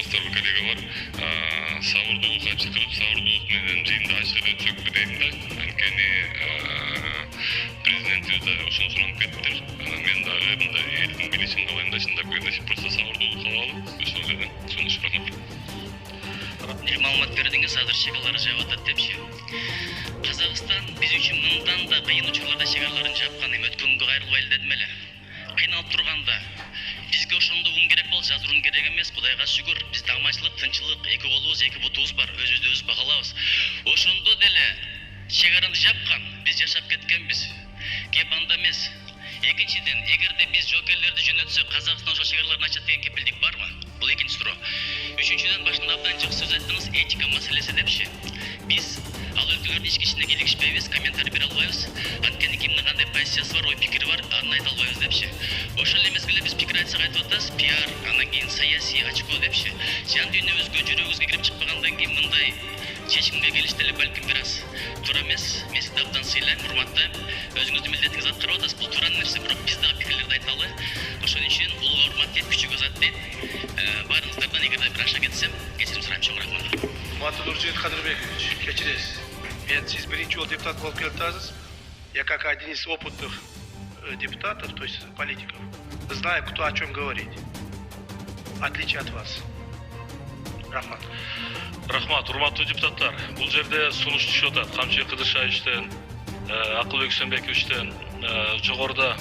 Саламатсыздарбы, коллегалар. Сабырдуулукка чакырып, сабырдуулук менен жыйынды ачылып өтсөк дейм да. Анткени президентибиз да ошону суранып кеттир. Мен дагы мындай элдин билишин калайын да чындап келгенде просто сабырдуулук кылалы. Ошол жерден сунуш рахмат. Маалымат бердиңиз, азыр чегалары жаап атат депчи. Казакстан биз үчүн мындан да кыйын учурларда чегаларын жапкан, эми өткөнгө кайрылбайлы дедим эле. Кыйналып турганда бизге ошондо ун керек болчу, азыр ун керек эмес. Кудайга шүгүр, бизде аманчылык, тынчылык, эки колубуз, эки бутубуз бар, өзүбүздү өзүбүз багалабыз. Ошондо деле чегараны жапкан, биз жашап кеткенбиз. Кеп анда эмес. Экинчиден, эгерде биз жоокерлерди жөнөтсөк, Казакстан ошол чегараларын ачат деген кепилдик барбы? Бул экинчи суроо. Үчүнчүдөн, башында абдан жок сөз айттыңыз, этика маселеси депчи. Биз ал өлкөлөрдүн ички ишине кийлигишпейбиз, комментарий бере албайбыз. Анткени кимдин кандай позициясы бар, ой пикири бар, аны айта албайбыз депчи. Ошол эле мезгилде биз пикир айтсак айтып атабыз, пиар, андан кийин саясий очко депчи. Жан дүйнөбүзгө, жүрөгүбүзгө кирип чыкпагандан кийин мындай чечимге келиш деле балким бир аз туура эмес. Мен сизди абдан сыйлайм, урматтайм. Өзүңүздүн милдетиңизди аткарып атасыз. Бул туура нерсе, бирок биз дагы пикирлерди айталы. Ошон үчүн улууга урмат дейт, күчүгө зат дейт. Баарыңыздардан эгерде бир аша кетсем, кечирим сурайм, чоң рахмат. Урматтуу Нуржигит Кадырбекович, кечиресиз. Мен сиз биринчи жолу депутат болуп келип атасыз. Я как один из опытных депутатов, то есть политиков, знаю, кто о чем говорит. В отличие от вас. Рахмат. Рахмат, урматтуу депутаттар. Бул жерде сунуш түшүп атат. Камчыбек Кыдыршаевичтен, Акылбек Үсөнбековичтен, жогоруда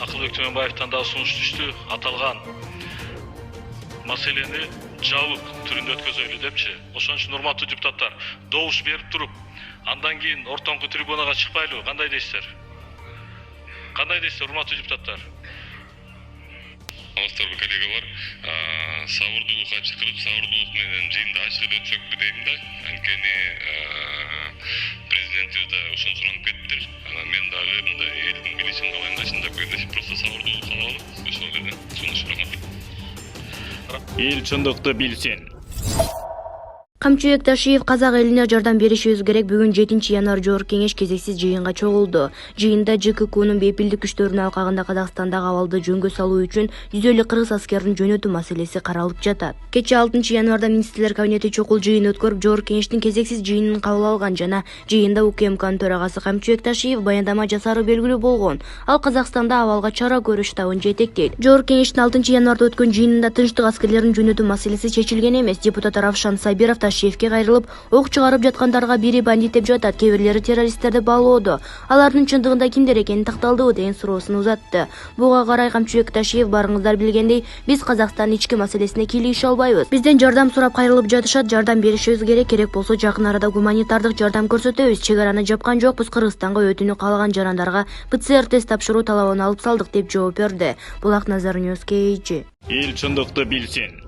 Акылбек Төмөнбаевден дагы сунуш түштү. Аталган маселени жабык түрүндө өткөзөлү депчи. Ошон үчүн урматтуу депутаттар, добуш берип туруп, андан кийин ортоңку трибунага чыкпайлыбы? Кандай дейсиздер? Кандай дейсиздер, урматтуу депутаттар? Саламатсыздарбы, коллегалар. Сабырдуулукка чакырып, сабырдуулук менен жыйынды ачылып өтсөк дейм да. Анткени президентибиз да ошону суранып кеттир. Мен дагы мындай элдин билишин калайын да чындап келгенде просто сабырдуулук кылалы. Ошол жерден сунуш рахмат. Эл чындыкты билсин. Камчыбек Ташиев казак элине жардам беришибиз керек. Бүгүн 7-январ жогорку кеңеш кезексиз жыйынга чогулду. Жыйында ЖККнун бейпилдик күчтөрүнүн алкагында Казакстандагы абалды жөнгө салуу үчүн 150 кыргыз аскерин жөнөтүү маселеси каралып жатат. Кечээ 6-январда министрлер кабинети чокул жыйын өткөрүп, жогорку кеңештин кезексиз жыйынын кабыл алган жана жыйында УКМКнын төрагасы Камчыбек Ташиев баяндама жасаары белгилүү болгон. Ал Казакстанда абалга чара көрүү штабын жетектейт. Жогорку кеңештин 6-январда өткөн жыйынында тынчтык аскерлерин жөнөтүү маселеси чечилген эмес. Депутат Равшан Сабиров Ташиевке кайрылып, ок чыгарып жаткандарга бири бандит деп жатат, кээ-бирлери террористтерди баалоодо. Алардын чындыгында кимдер экени такталдыбы деген суроосун узатты. Буга карай Камчыбек Ташиев, барыңыздар билгендей, биз Казакстандын ички маселесине кийлигише албайбыз. Бизден жардам сурап кайрылып жатышат, жардам беришибиз керек. Керек болсо жакын арада гуманитардык жардам көрсөтөбүз. Чегараны жапкан жокпуз, Кыргызстанга өтүүнү каалаган жарандарга ПЦР тест тапшыруу талабын алып салдык деп жооп берди. Булак Назар Ньюс KG. Эл чындыкты билсин.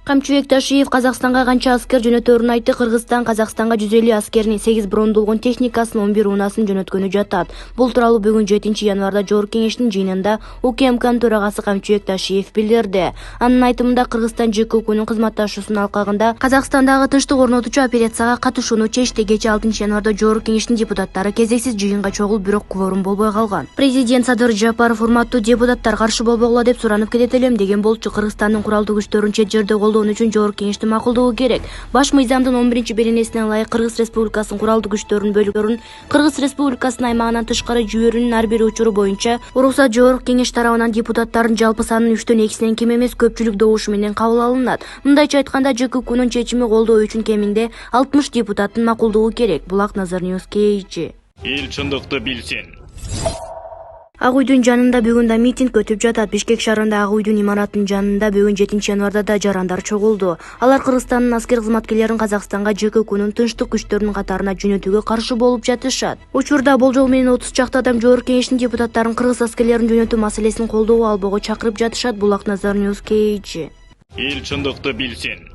Камчыбек Ташиев Казакстанга канча аскер жөнөтөрүн айтты. Кыргызстан Казакстанга 150 аскеринин 8 брондолгон техникасын, 11 унаасын жөнөткөнү жатат. Бул тууралуу бүгүн 7-январда жогорку кеңештин жыйынында УКМКнын төрагасы Камчыбек Ташиев билдирди. Анын айтымында Кыргызстан ЖККнун кызматташуусунун алкагында Казакстандагы тынчтык орнотуучу операцияга катышууну чечти. Кечээ 6-январда жогорку кеңештин депутаттары кезексиз жыйынга чогулуп, бирок кворум болбой калган. Президент Садыр Жапаров урматтуу депутаттар каршы болбогула деп суранып кетет элем деген болчу. Кыргызстандын куралдуу күчтөрүн чет жерде үчүн жогорку кеңештин макулдугу керек. Баш мыйзамдын 11-беренесине ылайык Кыргыз Республикасынын куралдуу күчтөрүнүн бөлүктөрүн Кыргыз Республикасынын аймагынан тышкары жиберүүнүн ар бир учуру боюнча уруксат жогорку кеңеш тарабынан депутаттардын жалпы санынын 3/2 кем эмес көпчүлүк добушу менен кабыл алынат. Мындайча айтканда, ЖККнун чечими колдоо үчүн кеминде 60 депутаттын макулдугу керек. Булак Назар Ньюс KG. Эл чындыкты билсин. Ак үйдүн жанында бүгүн да митинг өтүп жатат. Бишкек шаарында Ак үйдүн имаратынын жанында бүгүн 7-январда да жарандар чогулду. Алар Кыргызстандын аскер кызматкерлерин Казакстанга ЖККнун тынчтык күчтөрүнүн катарына жөнөтүүгө каршы болуп жатышат. Учурда болжол менен 30 чакты адам жогорку кеңештин депутаттарын Кыргыз аскерлерин жөнөтүү маселесин колдоого албоого чакырып жатышат. Булак Назар Ньюс KG. Эл чындыкты билсин.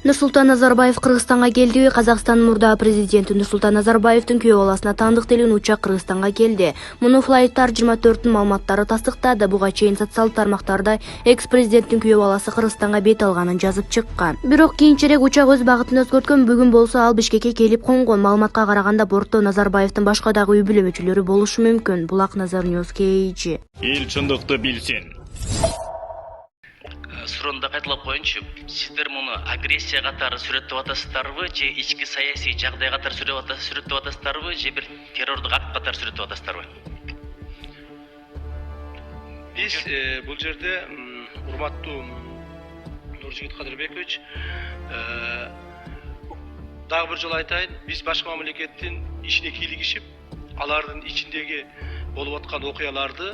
Нурсултан Назарбаев Кыргызстанга келди. Казакстандын мурдагы президенти Нурсултан Назарбаевдин күйөө баласына таандык делген учак Кыргызстанга келди. Муну Flighttar 24-тун маалыматтары тастыктады. Буга чейин социалдык тармактарда экс-президенттин күйөө баласы Кыргызстанга бет алганын жазып чыккан. Бирок кийинчерээк учак өз багытын өзгөрткөн. Бүгүн болсо ал Бишкекке келип конгон. Маалыматка караганда бортто Назарбаевдин башка дагы үй бүлөмөчүлөрү болушу мүмкүн. Булак Назар Ньюс KG. Эл чындыкты билсин. суроону да кайталап коеюнчу. Сиздер муну агрессия катары сүрөттөп атасыздарбы, же ички саясий жагдай катары сүрөттөп атасыздарбы, же бир террордук акт катары сүрөттөп атасыздарбы? Биз бул жерде урматтуу Нуржигит Кадырбекович, дагы бир жолу айтайын, биз башка мамлекеттин ишине кийлигишип, алардын ичиндеги болуп аткан окуяларды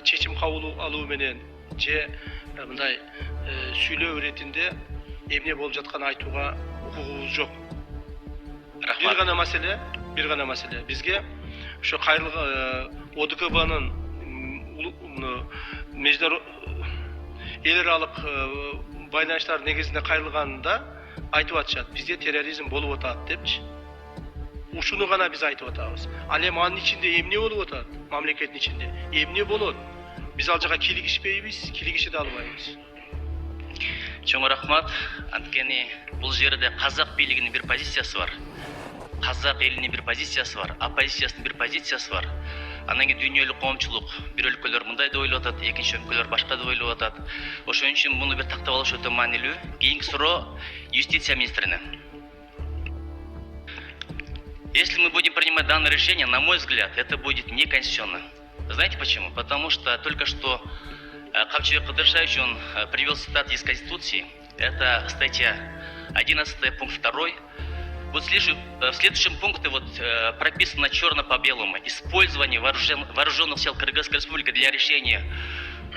чечим кабыл алуу менен же мындай сүйлөө иретинде эмне болуп жатканын айтууга укугубуз жок. Бир гана маселе бизге ошо ОДКБнын эл аралык байланыштар негизинде кайрылганында айтып атышат, бизде терроризм болуп атат депчи. Ушуну гана биз айтып атабыз. Ал эми анын ичинде эмне болуп атат? Мамлекеттин ичинде эмне болот? Биз ал жака кийлигишпейбиз, кийлигише да албайбыз. Чоң рахмат. Анткени бул жерде казак бийлигинин бир позициясы бар. Казак элинин бир позициясы бар, оппозициясынын бир позициясы бар. Анан кийин дүйнөлүк коомчулук бир өлкөлөр мындай деп ойлоп атат, экинчи өлкөлөр башка деп ойлоп атат. Ошон үчүн муну бир тактап алыш өтө маанилүү. Кийинки суроо юстиция министрине. Если мы будем принимать данное решение, на мой взгляд, это будет неконституционно. Знаете почему? Потому что только что Камчыбек Кыдыршаевич, он привел цитат из Конституции. Это статья 11 пункт 2. Вот в следующем пункте прописано черно по белому. Использование вооруженных сил Кыргызской Республики для решения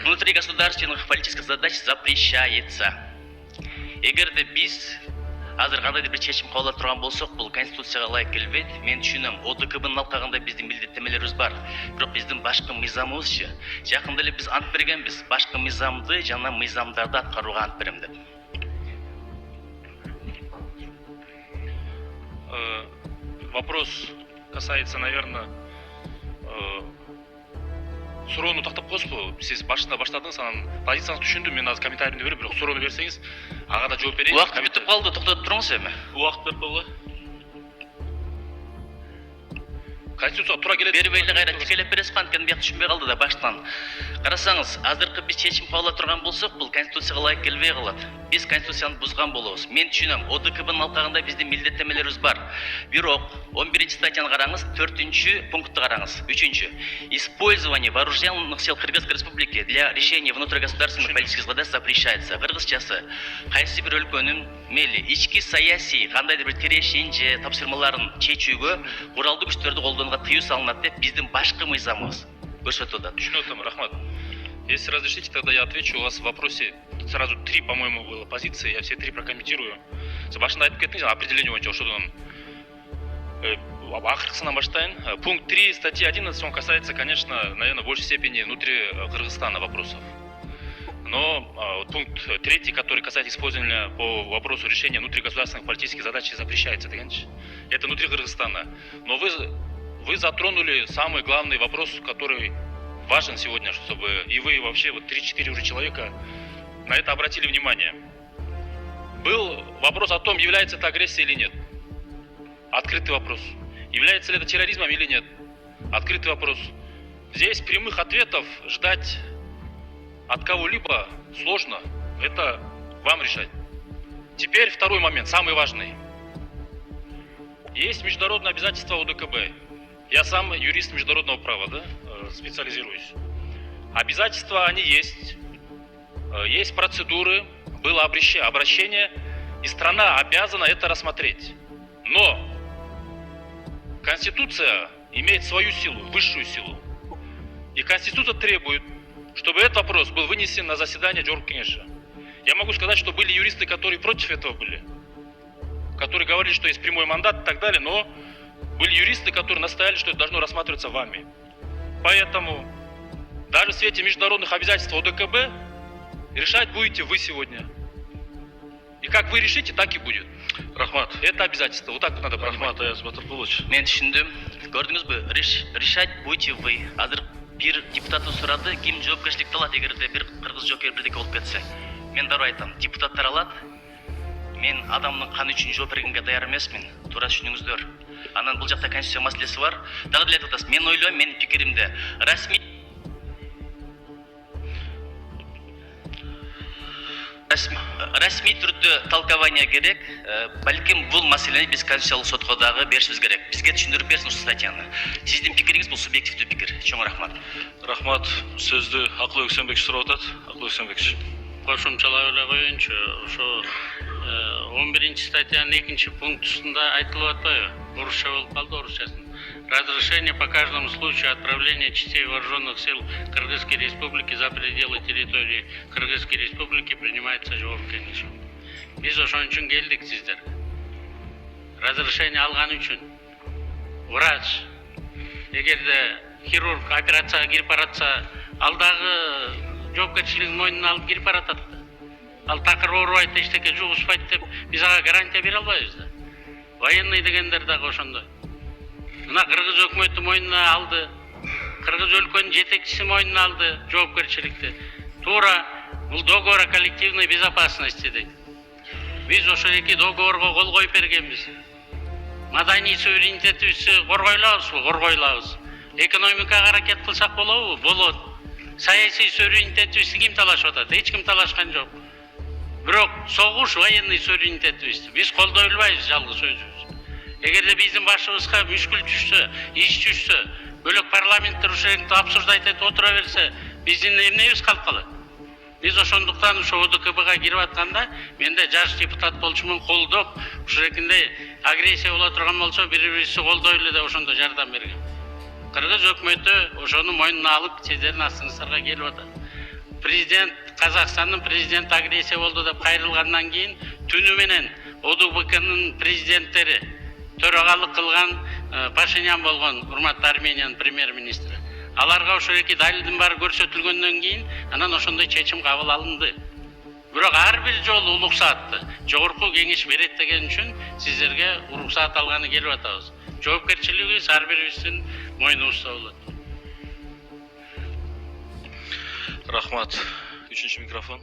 внутригосударственных политических задач запрещается. Эгерде биз азыр кандайдыр бир чечим кабыл алып турган болсок, бул конституцияга ылайык келбейт. Мен түшүнөм, ОДКБнын алкагында биздин милдеттенмелерибиз бар. Бирок биздин башкы мыйзамыбызчы, жакында эле биз ант бергенбиз, башкы мыйзамды жана мыйзамдарды аткарууга ант берем деп. Вопрос касается, наверное, суроону тактап коесузбу? Сиз башында баштадыңыз, анан позицияңызды түшүндүм. Мен азыр комментарийимди берип, бирок суроону берсеңиз, ага да жооп берейин. Убакыт бүтүп калды, токтотуп туруңуз эми. Убакыт берип койгула. Конституцияга туура келет. Бербей эле кайра тикелеп бересиз, анткени бияк түшүнбөй калды да баштан. Карасаңыз, азыркы биз чечим кабыл алып турган болсок, бул конституцияга ылайык келбей калат. Биз конституцияны бузган болобуз. Мен түшүнөм, ОДКБнын алкагында биздин милдеттенмелерибиз бар. Бирок 11 статьяны караңыз, 4 пунктты караңыз. 3. Использование вооруженных сил Кыргызской Республики для решения внутригосударственных политических задач запрещается. Кыргызчасы, кайсы бир өлкөнүн мейли ички саясий кандайдыр бир тирешин же тапшырмаларын чечүүгө куралдуу күчтөрдү колдонууга тыюу салынат деп биздин башкы мыйзамыбыз көрсөтүп атат. Түшүнүп атам, рахмат. Если разрешите, тогда я отвечу. У вас в вопросе сразу 3, по-моему, было позиции. Я все 3 прокомментирую. Башында айтып кеттиңиз, определение боюнча ошодон акыркысынан баштайын. Пункт 3 статьи 11, он касается, конечно, наверное, в большей степени внутри Кыргызстана вопросов. Но пункт 3, который касается использования по вопросу решения внутригосударственных политических задач, запрещается. Это внутри Кыргызстана. Но вы затронули самый главный вопрос, который важен сегодня, чтобы и вы вообще 3-4 уже человека на это обратили внимание. Был вопрос о том, является это агрессией или нет. Открытый вопрос. Является ли это терроризмом или нет. Открытый вопрос. Здесь прямых ответов ждать от кого-либо сложно. Это вам решать. Теперь второй момент, самый важный. Есть международные обязательства ОДКБ. Я сам юрист международного права, специализируюсь. Обязательства они есть. Есть процедуры, было обращение, и страна обязана это рассмотреть. Но Конституция имеет свою силу, высшую силу. И Конституция требует, чтобы этот вопрос был вынесен на заседание Джоркинеша. Я могу сказать, что были юристы, которые против этого были, которые говорили, что есть прямой мандат и так далее, но были юристы, которые настояли, что это должно рассматриваться вами. Поэтому даже в свете международных обязательств ОДКБ решать будете вы сегодня. И как вы решите, так и будет. Рахмат. Это обязательство. Вот так надо понимать. Рахмат, Аяз Батыркулович. Мен түшүндүм. Көрдүңүзбү? Решать будете вы. Азыр бир депутаттын сурады, ким жоопкерчиликти алат эгерде бир кыргыз жокер бирдеке болуп кетсе. Мен дароо айтам, депутаттар алат. Мен адамдын каны үчүн жооп бергенге даяр эмесмин. Туура түшүнүңүздөр. Анан бул жакта конституция маселеси бар. Дагы деле айтып атасыз. Мен ойлойм, менин пикиримде расмий расмий түрдө толкование керек. Балким бул маселени биз Конституциялык сотко дагы беришибиз керек. Бизге түшүндүрүп берсин ушул статьяны. Сиздин пикириңиз бул субъективдүү пикир. Чоң рахмат. Рахмат. Сөздү Акыл Өксөнбекович сурап атат. Акыл Өксөнбекович. Кошумчалап эле коеюнчу, ошо 11 статьянын 2 пунктусунда айтылып атпайбы? Орусча болуп калды, орусчасын. Разрешение по каждому случаю отправления частей вооруженных сил Кыргызской Республики за пределы территории Кыргызской Республики принимается жогорку кеңешим. Биз ошон үчүн келдик сиздер. Разрешение алган үчүн. Врач, эгерде хирург операцияга кирип баратса, алдагы жоопкерчилигин мойнуна алып кирип баратат. Ал такыр оорубайт, эчтеке жугушпайт деп биз ага гарантия бере албайбыз да. Военный дегендер дагы ошондой. Мына Кыргыз өкмөтү мойнуна алды. Кыргыз өлкөнүн жетекчиси мойнуна алды жоопкерчиликти. Туура бул договор о коллективной безопасности дейт. Биз ошол эки договорго кол коюп бергенбиз. Маданий суверенитетибизди коргойлабызбы? Коргойлабыз. Экономикага аракет кылсак болобу? Болот. Саясий суверенитетибизди ким талашып атат? Эч ким талашкан жок. Бирок согуш военный суверенитетибизди биз колдой албайбыз жалгыз өзүбүз. Эгерде биздин башыбызга мүшкүл түшсө, иш түшсө, бөлөк парламенттер ушентип обсуждать этип отура берсе, биздин эмнебиз калып калат? Биз ошондуктан ошо ОДКБга кирип атканда, менде жаш депутат болчумун, колдоп, ушундай агрессия боло турган болсо, бири-бирибизди колдойлу деп ошондо жардам берген. Кыргыз өкмөтү ошону мойнуна алып, сиздердин астыңыздарга келип атат. Президент, Казакстандын президенти агрессия болду деп кайрылгандан кийин түнү менен ОДКБнын президенттери төрагалык кылган Пашинян болгон, урматтуу Армениянын премьер-министри. Аларга ошол эки далилдин баары көрсөтүлгөндөн кийин анан ошондой чечим кабыл алынды. Бирок ар бир жолу уруксаатты жогорку кеңеш берет деген үчүн сиздерге уруксаат алганы келип атабыз. Жоопкерчилигибиз ар бирибиздин мойнубузда болот. Рахмат. Үчүнчү микрофон.